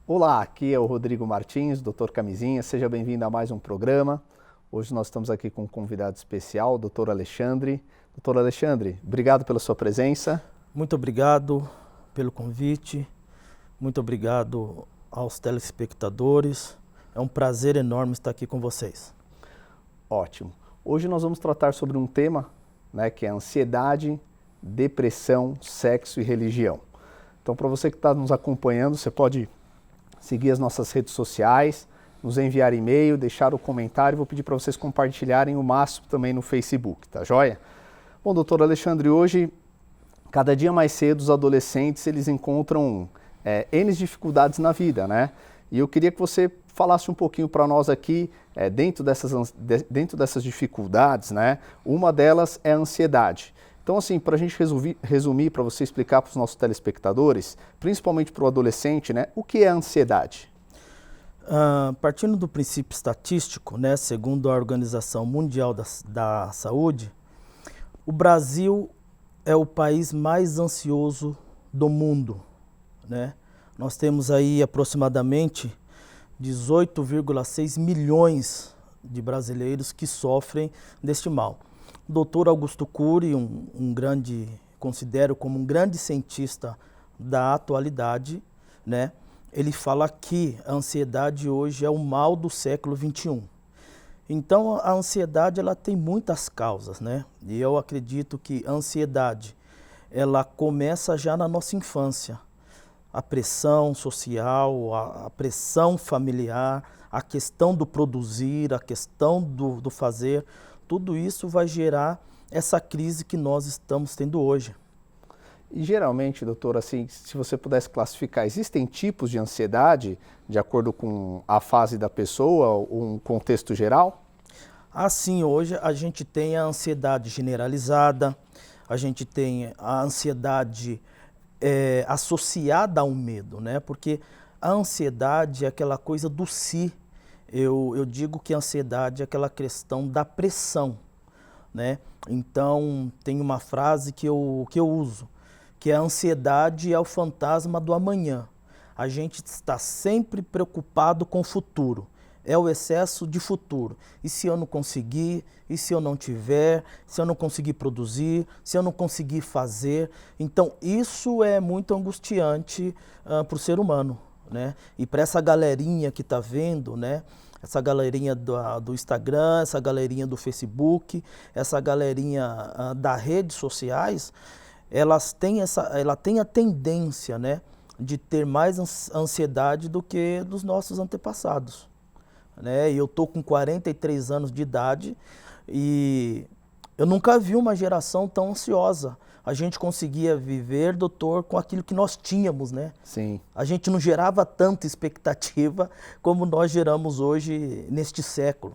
Olá, aqui é o Rodrigo Martins, Dr. Camisinha, seja bem-vindo a mais um programa. Hoje nós estamos aqui com um convidado especial, o Dr. Alexandre. Dr. Alexandre, obrigado pela sua presença. Muito obrigado pelo convite, muito obrigado aos telespectadores. É um prazer enorme estar aqui com vocês. Ótimo. Hoje nós vamos tratar sobre um tema, que é ansiedade, depressão, sexo e religião. Então, para você que está nos acompanhando, você pode seguir as nossas redes sociais, nos enviar e-mail, deixar o comentário. Vou pedir para vocês compartilharem o máximo também no Facebook, tá joia? Bom, doutor Alexandre, hoje, cada dia mais cedo, os adolescentes eles encontram N dificuldades na vida, né? E eu queria que você falasse um pouquinho para nós aqui, dentro dessas dificuldades, né? Uma delas é a ansiedade. Então, assim, para a gente resumir, para você explicar para os nossos telespectadores, principalmente para o adolescente, né, o que é a ansiedade? Partindo do princípio estatístico, né, segundo a Organização Mundial da Saúde, o Brasil é o país mais ansioso do mundo, né? Nós temos aí aproximadamente 18,6 milhões de brasileiros que sofrem deste mal. O doutor Augusto Cury, considero como um grande cientista da atualidade, né? Ele fala que a ansiedade hoje é o mal do século XXI. Então, a ansiedade ela tem muitas causas, né? E eu acredito que a ansiedade ela começa já na nossa infância. A pressão social, a pressão familiar, a questão do produzir, a questão do fazer, tudo isso vai gerar essa crise que nós estamos tendo hoje. E geralmente, doutor, assim, se você pudesse classificar, existem tipos de ansiedade de acordo com a fase da pessoa ou um contexto geral? Assim, hoje a gente tem a ansiedade generalizada, a gente tem a ansiedade associada ao medo, né? Porque a ansiedade é aquela coisa do si. Eu digo que a ansiedade é aquela questão da pressão, né? Então, tem uma frase que eu uso, que a ansiedade é o fantasma do amanhã. A gente está sempre preocupado com o futuro. É o excesso de futuro. E se eu não conseguir? E se eu não tiver? Se eu não conseguir produzir? Se eu não conseguir fazer? Então, isso é muito angustiante para o ser humano, né? E para essa galerinha que está vendo, né? Essa galerinha do Instagram, essa galerinha do Facebook, essa galerinha das redes sociais, ela tem a tendência, né, de ter mais ansiedade do que dos nossos antepassados, né? E eu estou com 43 anos de idade e eu nunca vi uma geração tão ansiosa. A gente conseguia viver, doutor, com aquilo que nós tínhamos, né? Sim. A gente não gerava tanta expectativa como nós geramos hoje neste século.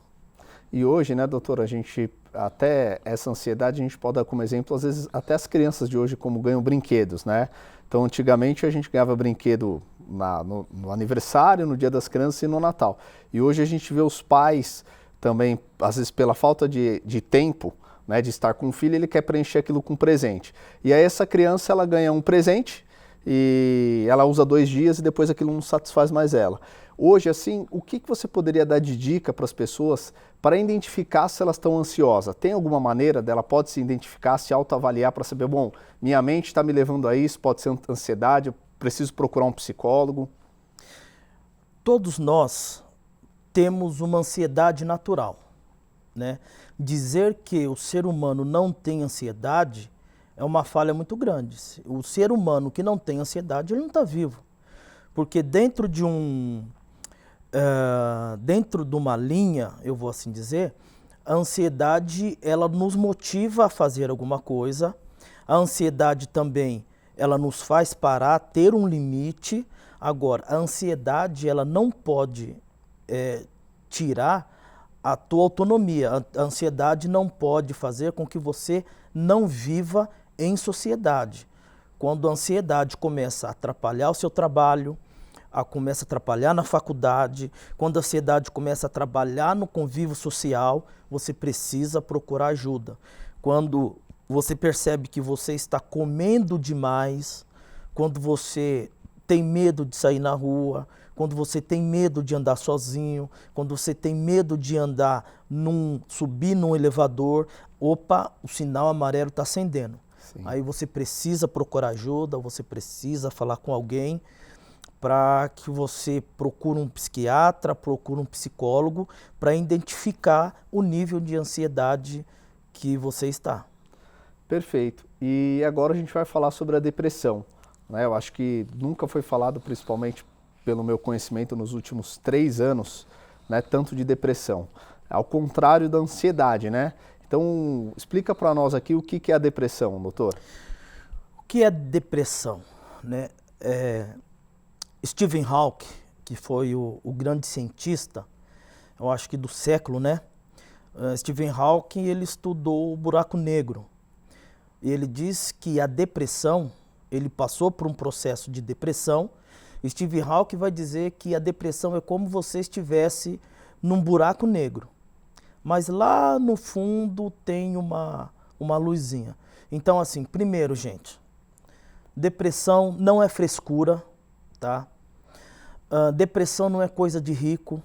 E hoje, né, doutor, a gente, até essa ansiedade, a gente pode dar como exemplo, às vezes, até as crianças de hoje como ganham brinquedos, né? Então, antigamente a gente ganhava brinquedo no aniversário, no Dia das Crianças e no Natal. E hoje a gente vê os pais também, às vezes pela falta de tempo, né, de estar com o filho, ele quer preencher aquilo com presente. E aí essa criança, ela ganha um presente e ela usa 2 dias e depois aquilo não satisfaz mais ela. Hoje, assim, o que você poderia dar de dica para as pessoas para identificar se elas estão ansiosas? Tem alguma maneira dela pode se identificar, se autoavaliar para saber, bom, minha mente está me levando a isso, pode ser ansiedade, eu preciso procurar um psicólogo? Todos nós temos uma ansiedade natural, né? Dizer que o ser humano não tem ansiedade é uma falha muito grande. O ser humano que não tem ansiedade, ele não está vivo. Porque dentro de uma linha, eu vou assim dizer, a ansiedade ela nos motiva a fazer alguma coisa. A ansiedade também ela nos faz parar, ter um limite. Agora, a ansiedade ela não pode tirar a tua autonomia. A ansiedade não pode fazer com que você não viva em sociedade. Quando a ansiedade começa a atrapalhar o seu trabalho, começa a atrapalhar na faculdade, quando a ansiedade começa a trabalhar no convívio social, você precisa procurar ajuda. Quando você percebe que você está comendo demais, quando você tem medo de sair na rua, quando você tem medo de andar sozinho, quando você tem medo de subir num elevador, opa, o sinal amarelo está acendendo. Sim. Aí você precisa procurar ajuda, você precisa falar com alguém para que você procure um psiquiatra, procure um psicólogo para identificar o nível de ansiedade que você está. Perfeito. E agora a gente vai falar sobre a depressão, né? Eu acho que nunca foi falado, principalmente pelo meu conhecimento nos últimos 3 anos, né, tanto de depressão. Ao contrário da ansiedade, né? Então, explica para nós aqui o que é a depressão, doutor. O que é depressão, né? Stephen Hawking, que foi o grande cientista, eu acho que do século, né? Stephen Hawking, ele estudou o buraco negro. E ele diz que a depressão, ele passou por um processo de depressão. Stephen Hawking vai dizer que a depressão é como você estivesse num buraco negro. Mas lá no fundo tem uma luzinha. Então, assim, primeiro, gente, depressão não é frescura, tá? Depressão não é coisa de rico,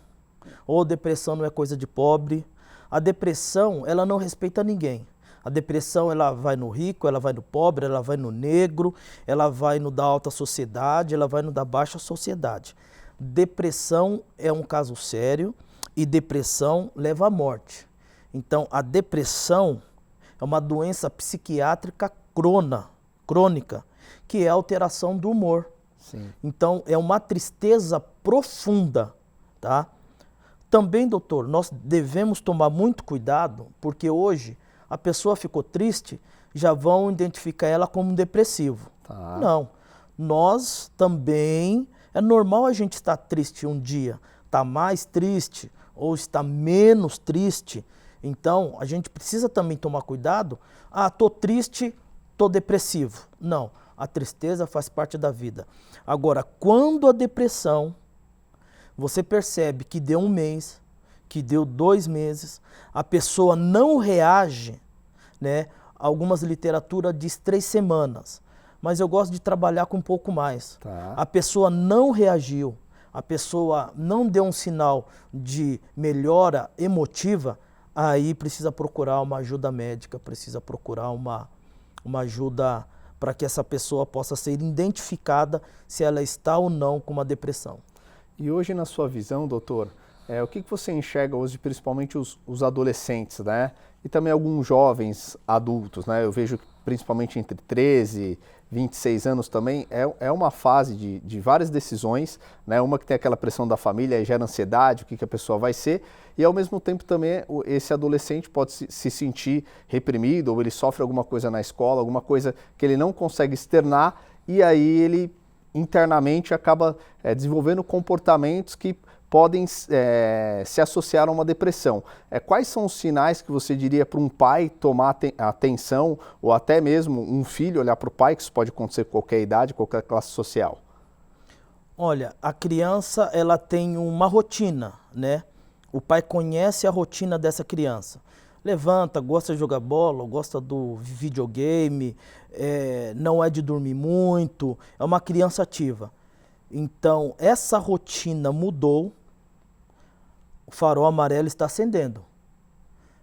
ou depressão não é coisa de pobre. A depressão, ela não respeita ninguém. A depressão, ela vai no rico, ela vai no pobre, ela vai no negro, ela vai no da alta sociedade, ela vai no da baixa sociedade. Depressão é um caso sério e depressão leva à morte. Então, a depressão é uma doença psiquiátrica crônica, que é a alteração do humor. Sim. Então, é uma tristeza profunda, tá? Também, doutor, nós devemos tomar muito cuidado, porque hoje a pessoa ficou triste, já vão identificar ela como um depressivo. Tá. Não, nós também, é normal a gente estar triste um dia, estar mais triste ou estar menos triste. Então, a gente precisa também tomar cuidado. Tô triste, tô depressivo. Não, a tristeza faz parte da vida. Agora, quando a depressão, você percebe que deu 1 mês, que deu 2 meses, a pessoa não reage, né? Algumas literaturas diz 3 semanas, mas eu gosto de trabalhar com um pouco mais. Tá. A pessoa não reagiu, a pessoa não deu um sinal de melhora emotiva, aí precisa procurar uma ajuda médica, precisa procurar uma ajuda para que essa pessoa possa ser identificada se ela está ou não com uma depressão. E hoje, na sua visão, doutor, o que você enxerga hoje, principalmente os adolescentes, né? E também alguns jovens adultos, né? Eu vejo que principalmente entre 13 e 26 anos também, é uma fase de várias decisões, né? Uma que tem aquela pressão da família e gera ansiedade, o que a pessoa vai ser, e ao mesmo tempo também esse adolescente pode se sentir reprimido, ou ele sofre alguma coisa na escola, alguma coisa que ele não consegue externar, e aí ele internamente acaba desenvolvendo comportamentos que podem se associar a uma depressão. Quais são os sinais que você diria para um pai tomar atenção, ou até mesmo um filho olhar para o pai, que isso pode acontecer com qualquer idade, qualquer classe social? Olha, a criança, ela tem uma rotina, né? O pai conhece a rotina dessa criança. Levanta, gosta de jogar bola, gosta do videogame, não é de dormir muito, é uma criança ativa. Então, essa rotina mudou, o farol amarelo está acendendo.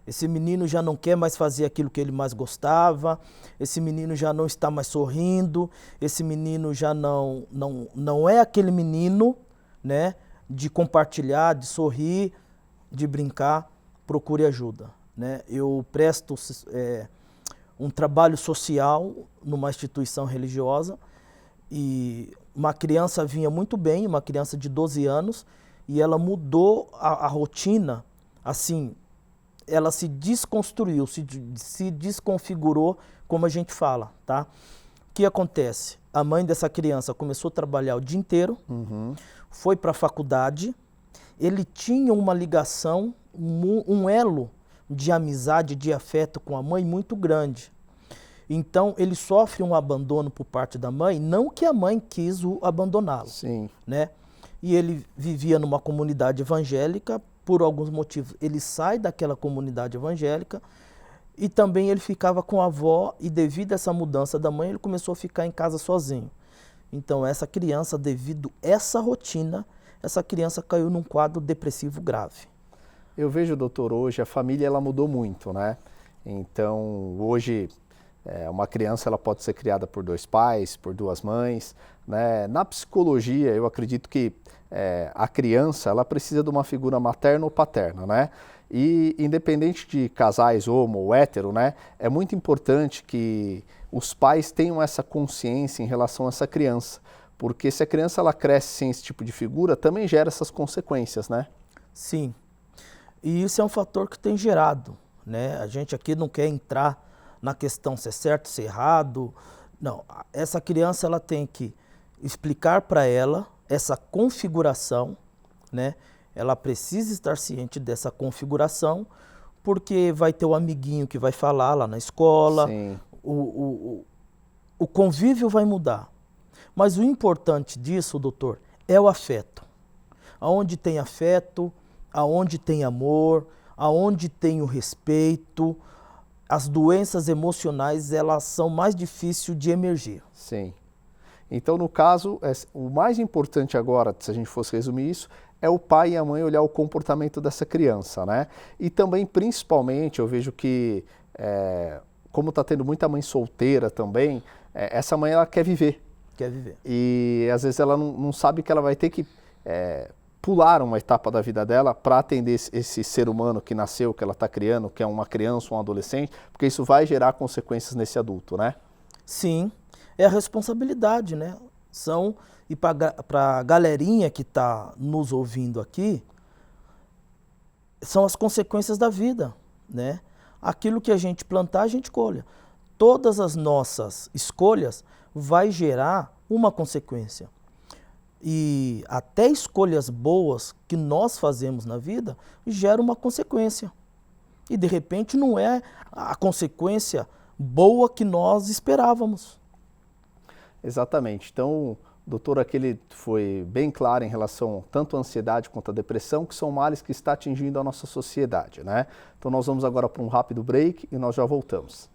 Esse menino já não quer mais fazer aquilo que ele mais gostava, esse menino já não está mais sorrindo, esse menino já não é aquele menino, né, de compartilhar, de sorrir, de brincar. Procure ajuda, né? Eu presto um trabalho social numa instituição religiosa e uma criança vinha muito bem, uma criança de 12 anos, e ela mudou a rotina, assim, ela se desconstruiu, se desconfigurou, como a gente fala, tá? O que acontece? A mãe dessa criança começou a trabalhar o dia inteiro, foi para a faculdade, ele tinha uma ligação, um elo de amizade, de afeto com a mãe muito grande. Então, ele sofre um abandono por parte da mãe, não que a mãe quis abandoná-lo, né? e ele vivia numa comunidade evangélica, por alguns motivos ele sai daquela comunidade evangélica e também ele ficava com a avó e devido a essa mudança da mãe ele começou a ficar em casa sozinho. Então essa criança, devido a essa rotina, essa criança caiu num quadro depressivo grave. Eu vejo, doutor, hoje a família ela mudou muito, né? Então hoje uma criança ela pode ser criada por 2 pais, por 2 mães, né? Na psicologia eu acredito que a criança ela precisa de uma figura materna ou paterna, né? E independente de casais homo ou hétero, né? É muito importante que os pais tenham essa consciência em relação a essa criança, porque se a criança ela cresce sem esse tipo de figura, também gera essas consequências, né? Sim, e isso é um fator que tem gerado, né? A gente aqui não quer entrar na questão se é certo, se é errado. Não, essa criança ela tem que explicar para ela essa configuração, né? Ela precisa estar ciente dessa configuração, porque vai ter o amiguinho que vai falar lá na escola, o convívio vai mudar. Mas o importante disso, doutor, é o afeto. Aonde tem afeto, aonde tem amor, aonde tem o respeito, as doenças emocionais elas são mais difíceis de emergir. Sim. Então, no caso, o mais importante agora, se a gente fosse resumir isso, é o pai e a mãe olhar o comportamento dessa criança, né? E também, principalmente, eu vejo que, como está tendo muita mãe solteira também, essa mãe ela quer viver. Quer viver. E às vezes ela não sabe que ela vai ter que pular uma etapa da vida dela para atender esse ser humano que nasceu, que ela está criando, que é uma criança, um adolescente, porque isso vai gerar consequências nesse adulto, né? Sim, é a responsabilidade, né? E para a galerinha que está nos ouvindo aqui, são as consequências da vida, né? Aquilo que a gente plantar, a gente colhe. Todas as nossas escolhas vai gerar uma consequência. E até escolhas boas que nós fazemos na vida geram uma consequência. E de repente não é a consequência boa que nós esperávamos. Exatamente. Então, o doutor aqui ele foi bem claro em relação tanto à ansiedade quanto à depressão, que são males que está atingindo a nossa sociedade, né? Então nós vamos agora para um rápido break e nós já voltamos.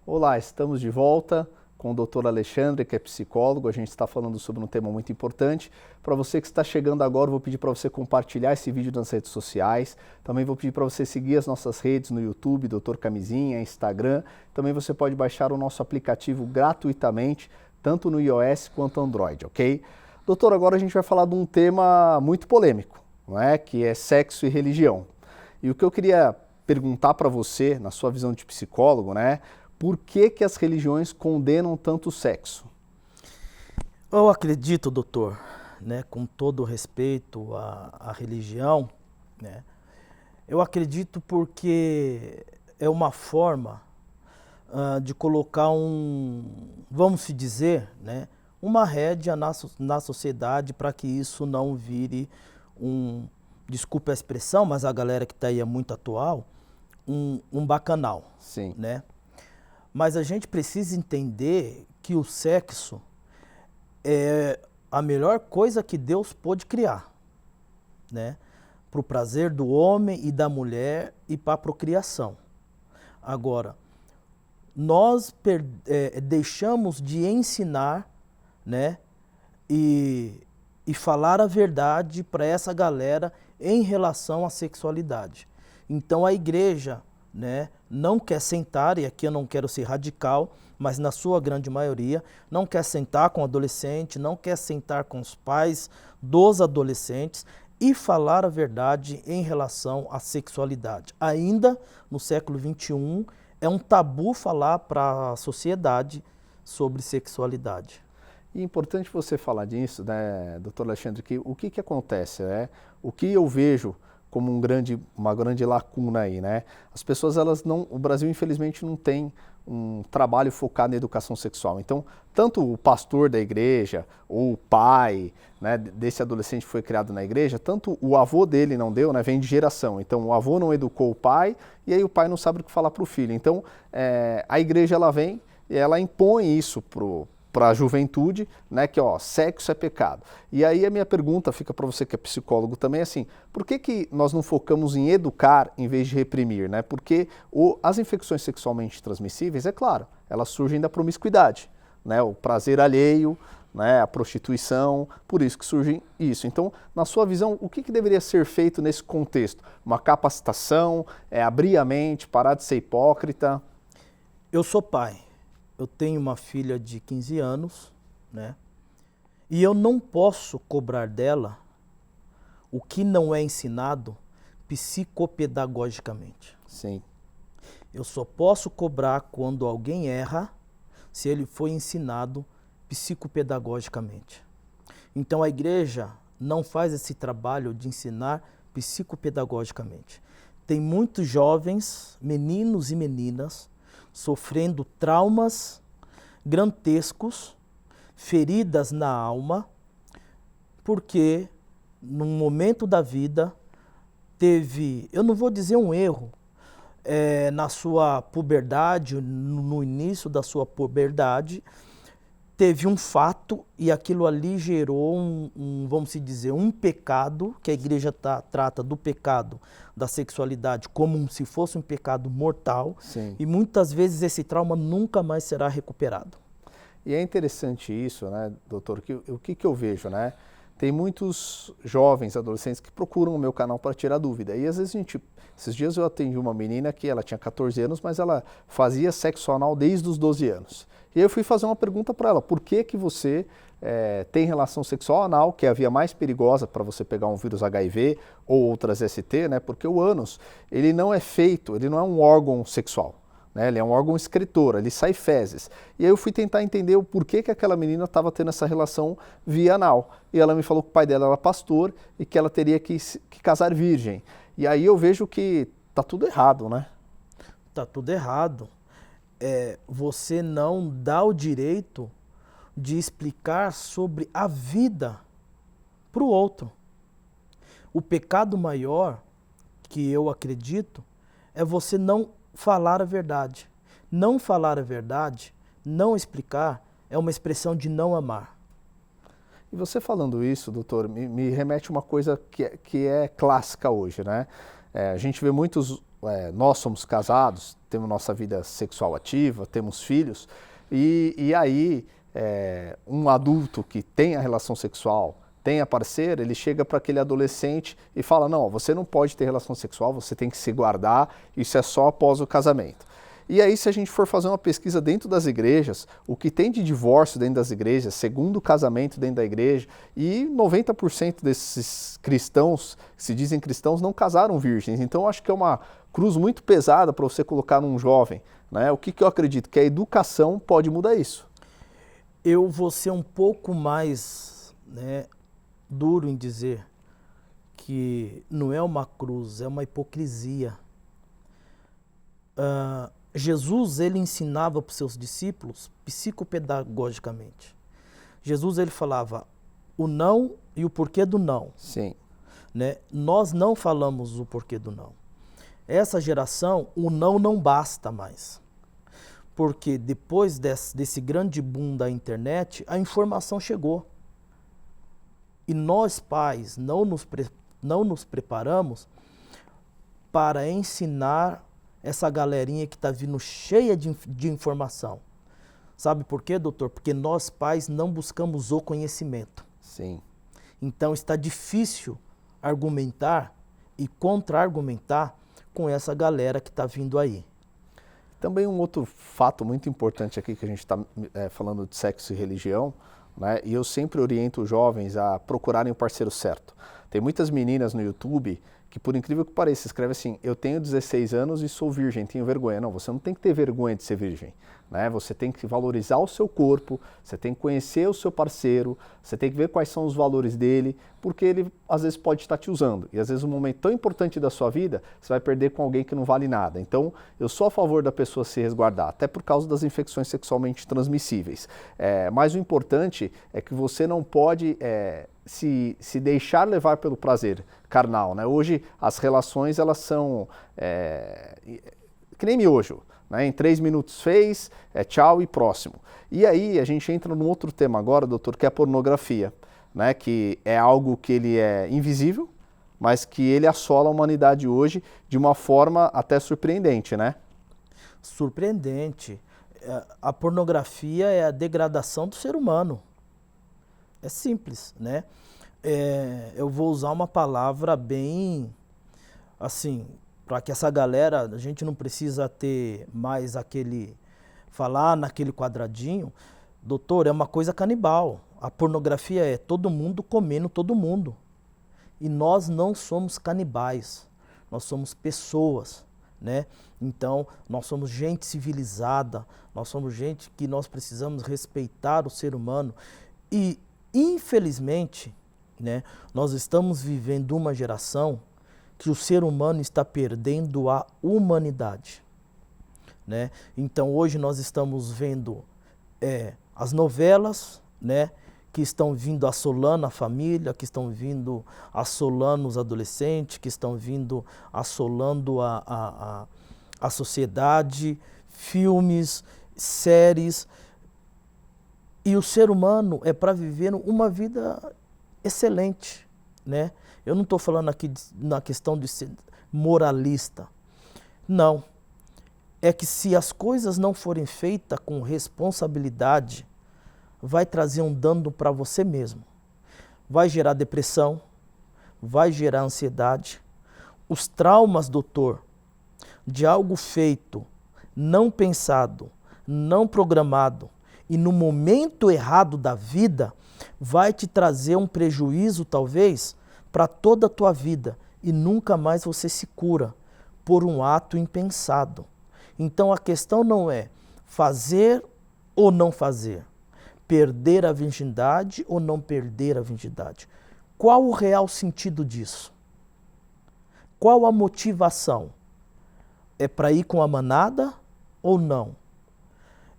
Olá, estamos de volta com o Dr. Alexandre, que é psicólogo. A gente está falando sobre um tema muito importante. Para você que está chegando agora, eu vou pedir para você compartilhar esse vídeo nas redes sociais. Também vou pedir para você seguir as nossas redes no YouTube, Dr. Camisinha, Instagram. Também você pode baixar o nosso aplicativo gratuitamente, tanto no iOS quanto Android, ok? Doutor, agora a gente vai falar de um tema muito polêmico, não é? Que é sexo e religião. E o que eu queria perguntar para você, na sua visão de psicólogo, né? Por que as religiões condenam tanto o sexo? Eu acredito, doutor, né, com todo o respeito à religião, né, eu acredito porque é uma forma de colocar vamos se dizer, né, uma rédea na sociedade para que isso não vire desculpa a expressão, mas a galera que está aí é muito atual, um bacanal. Sim. Né? Mas a gente precisa entender que o sexo é a melhor coisa que Deus pôde criar, né? Para o prazer do homem e da mulher e para a procriação. Agora, nós deixamos de ensinar, né? E falar a verdade para essa galera em relação à sexualidade. Então a igreja, né, não quer sentar, e aqui eu não quero ser radical, mas na sua grande maioria, não quer sentar com o adolescente, não quer sentar com os pais dos adolescentes e falar a verdade em relação à sexualidade. Ainda no século XXI, é um tabu falar para a sociedade sobre sexualidade. E é importante você falar disso, né, doutor Alexandre, que o que acontece, né? O que eu vejo como uma grande lacuna aí, né? As pessoas, o Brasil infelizmente não tem um trabalho focado na educação sexual. Então, tanto o pastor da igreja ou o pai, né, desse adolescente que foi criado na igreja, tanto o avô dele não deu, né, vem de geração. Então, o avô não educou o pai e aí o pai não sabe o que falar para o filho. Então, a igreja ela vem e ela impõe isso para a juventude, né, que sexo é pecado. E aí a minha pergunta fica para você que é psicólogo também, assim, por que nós não focamos em educar em vez de reprimir, né? Porque as infecções sexualmente transmissíveis, é claro, elas surgem da promiscuidade, né? O prazer alheio, né? A prostituição, por isso que surge isso. Então, na sua visão, o que deveria ser feito nesse contexto? Uma capacitação, abrir a mente, parar de ser hipócrita? Eu sou pai. Eu tenho uma filha de 15 anos, né? E eu não posso cobrar dela o que não é ensinado psicopedagogicamente. Sim. Eu só posso cobrar quando alguém erra, se ele foi ensinado psicopedagogicamente. Então a igreja não faz esse trabalho de ensinar psicopedagogicamente. Tem muitos jovens, meninos e meninas, sofrendo traumas grotescos, feridas na alma, porque num momento da vida teve, eu não vou dizer um erro, na sua puberdade, no início da sua puberdade, teve um fato e aquilo ali gerou vamos dizer, um pecado, que a igreja trata do pecado da sexualidade como se fosse um pecado mortal. Sim. E muitas vezes esse trauma nunca mais será recuperado. E é interessante isso, né, doutor, o que eu vejo, né? Tem muitos jovens, adolescentes que procuram o meu canal para tirar dúvida. E às vezes esses dias eu atendi uma menina que ela tinha 14 anos, mas ela fazia sexo anal desde os 12 anos. E aí eu fui fazer uma pergunta para ela, por que você tem relação sexual anal, que é a via mais perigosa para você pegar um vírus HIV ou outras ST, né? Porque o ânus, ele não é um órgão sexual. Né, ele é um órgão excretor, ele sai fezes. E aí eu fui tentar entender o porquê que aquela menina estava tendo essa relação via anal. E ela me falou que o pai dela era pastor e que ela teria que casar virgem. E aí eu vejo que tá tudo errado, né? Tá tudo errado. Você não dá o direito de explicar sobre a vida para o outro. O pecado maior, que eu acredito, é você não falar a verdade. Não falar a verdade, não explicar, é uma expressão de não amar. E você falando isso, doutor, me remete a uma coisa que é clássica hoje, né? A gente vê muitos, nós somos casados, temos nossa vida sexual ativa, temos filhos, e aí um adulto que tem a relação sexual, tem a parceira, ele chega para aquele adolescente e fala, não, você não pode ter relação sexual, você tem que se guardar, isso é só após o casamento. E aí, se a gente for fazer uma pesquisa dentro das igrejas, o que tem de divórcio dentro das igrejas, segundo casamento dentro da igreja, e 90% desses cristãos, que se dizem cristãos, não casaram virgens. Então, eu acho que é uma cruz muito pesada para você colocar num jovem, né? O que eu acredito? Que a educação pode mudar isso. Eu vou ser um pouco mais, duro em dizer que não é uma cruz, é uma hipocrisia. Jesus, ele ensinava para os seus discípulos psicopedagogicamente. Jesus, ele falava o não e o porquê do não. Sim. Né? Nós não falamos o porquê do não. Essa geração, o não basta mais. Porque depois desse grande boom da internet, a informação chegou. E nós, pais, não nos preparamos para ensinar essa galerinha que está vindo cheia de informação. Sabe por quê, doutor? Porque nós, pais, não buscamos o conhecimento. Sim. Então está difícil argumentar e contra-argumentar com essa galera que está vindo aí. Também um outro fato muito importante aqui que a gente está falando de sexo e religião, né? E eu sempre oriento os jovens a procurarem o parceiro certo. Tem muitas meninas no YouTube que, por incrível que pareça, escreve assim: eu tenho 16 anos e sou virgem, tenho vergonha. Não, você não tem que ter vergonha de ser virgem, né? Você tem que valorizar o seu corpo, você tem que conhecer o seu parceiro, você tem que ver quais são os valores dele, porque ele às vezes pode estar te usando. E às vezes um momento tão importante da sua vida, você vai perder com alguém que não vale nada. Então, eu sou a favor da pessoa se resguardar, até por causa das infecções sexualmente transmissíveis. Mas o importante é que você não pode se deixar levar pelo prazer carnal, né? Hoje as relações elas são que nem miojo, né? Em 3 minutos fez, tchau e próximo. E aí a gente entra num outro tema agora, doutor, que é a pornografia, né? Que é algo que ele é invisível, mas que ele assola a humanidade hoje de uma forma até surpreendente, né? Surpreendente. A pornografia é a degradação do ser humano. É simples, né? Eu vou usar uma palavra bem, assim, para que essa galera, a gente não precisa ter mais falar naquele quadradinho. Doutor, é uma coisa canibal. A pornografia é todo mundo comendo todo mundo. E nós não somos canibais, nós somos pessoas, né? Então, nós somos gente civilizada, nós somos gente que nós precisamos respeitar o ser humano. E, infelizmente, né, nós estamos vivendo uma geração que o ser humano está perdendo a humanidade, né? Então, hoje nós estamos vendo as novelas, né, que estão vindo assolando a família, que estão vindo assolando os adolescentes, que estão vindo assolando a sociedade, filmes, séries. E o ser humano é para viver uma vida excelente, né? Eu não estou falando aqui na questão de ser moralista. Não. É que se as coisas não forem feitas com responsabilidade, vai trazer um dano para você mesmo. Vai gerar depressão, vai gerar ansiedade. Os traumas, doutor, de algo feito, não pensado, não programado e no momento errado da vida, vai te trazer um prejuízo, talvez, para toda a tua vida e nunca mais você se cura por um ato impensado. Então a questão não é fazer ou não fazer, perder a virgindade ou não perder a virgindade. Qual o real sentido disso? Qual a motivação? É para ir com a manada ou não?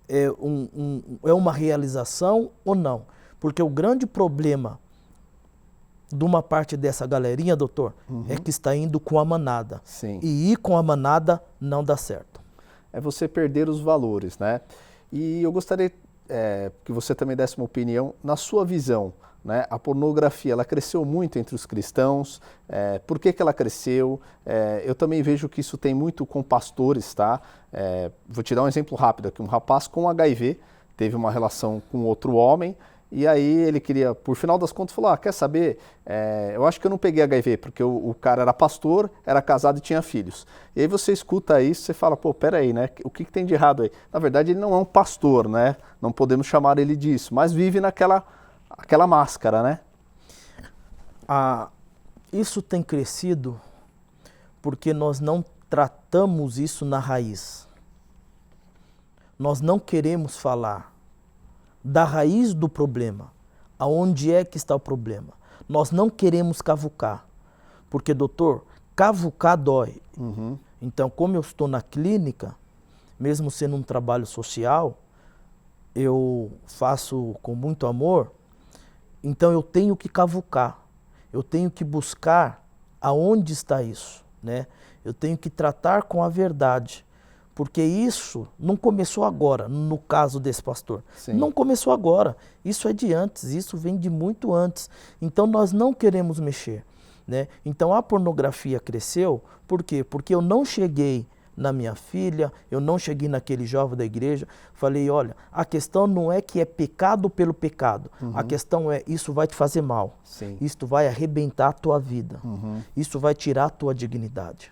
É uma realização ou não? Porque o grande problema de uma parte dessa galerinha, doutor, é que está indo com a manada. Sim. E ir com a manada não dá certo. É você perder os valores, né? E eu gostaria que você também desse uma opinião na sua visão, né? A pornografia, ela cresceu muito entre os cristãos. Por que ela cresceu? Eu também vejo que isso tem muito com pastores, tá? Vou te dar um exemplo rápido aqui. Um rapaz com HIV teve uma relação com outro homem e aí ele queria, por final das contas, falou: quer saber? Eu acho que eu não peguei HIV, porque o cara era pastor, era casado e tinha filhos. E aí você escuta isso, você fala: pô, peraí, né? O que tem de errado aí? Na verdade, ele não é um pastor, né? Não podemos chamar ele disso, mas vive naquela máscara, né? Isso tem crescido porque nós não tratamos isso na raiz. Nós não queremos falar da raiz do problema, aonde é que está o problema. Nós não queremos cavucar, porque, doutor, cavucar dói. Então, como eu estou na clínica, mesmo sendo um trabalho social, eu faço com muito amor, então eu tenho que cavucar, eu tenho que buscar aonde está isso, né? Eu tenho que tratar com a verdade. Porque isso não começou agora, no caso desse pastor. Sim. Não começou agora, isso é de antes, isso vem de muito antes. Então nós não queremos mexer, né? Então a pornografia cresceu, por quê? Porque eu não cheguei na minha filha, eu não cheguei naquele jovem da igreja, falei: olha, a questão não é que é pecado pelo pecado, a questão é, isso vai te fazer mal, Sim. isso vai arrebentar a tua vida, isso vai tirar a tua dignidade.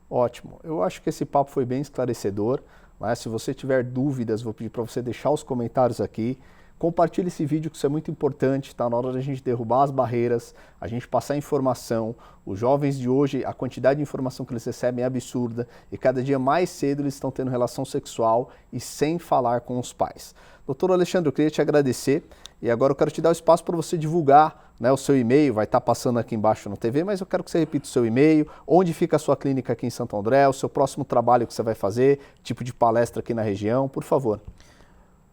Ótimo. Eu acho que esse papo foi bem esclarecedor. Né? Se você tiver dúvidas, vou pedir para você deixar os comentários aqui. Compartilhe esse vídeo, que isso é muito importante, está na hora da gente derrubar as barreiras, a gente passar informação. Os jovens de hoje, a quantidade de informação que eles recebem é absurda e cada dia mais cedo eles estão tendo relação sexual e sem falar com os pais. Doutor Alexandre, eu queria te agradecer e agora eu quero te dar o espaço para você divulgar, né, o seu e-mail, vai estar passando aqui embaixo na TV, mas eu quero que você repita o seu e-mail, onde fica a sua clínica aqui em Santo André, o seu próximo trabalho que você vai fazer, tipo de palestra aqui na região, por favor.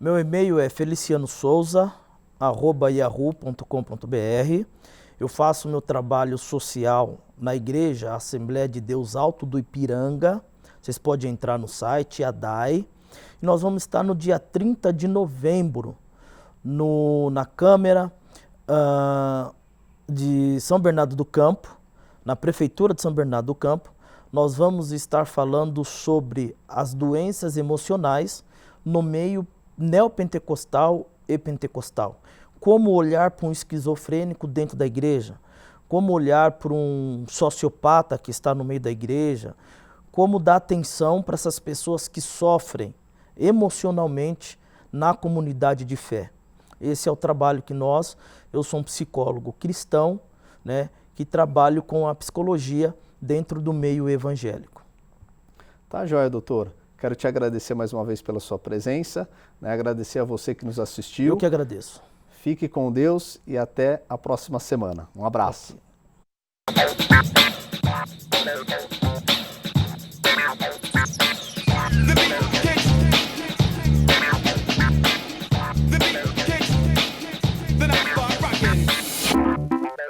Meu e-mail é felicianosouza@yahoo.com.br. Eu faço meu trabalho social na Igreja Assembleia de Deus Alto do Ipiranga. Vocês podem entrar no site, ADAI. E nós vamos estar no dia 30 de novembro na Câmara de São Bernardo do Campo, na Prefeitura de São Bernardo do Campo. Nós vamos estar falando sobre as doenças emocionais no meio neopentecostal e pentecostal. Como olhar para um esquizofrênico dentro da igreja, como olhar para um sociopata que está no meio da igreja, como dar atenção para essas pessoas que sofrem emocionalmente na comunidade de fé. Esse é o trabalho que eu sou um psicólogo cristão, né, que trabalho com a psicologia dentro do meio evangélico. Tá joia, doutor. Quero te agradecer mais uma vez pela sua presença, né? Agradecer a você que nos assistiu. Eu que agradeço. Fique com Deus e até a próxima semana. Um abraço. Okay.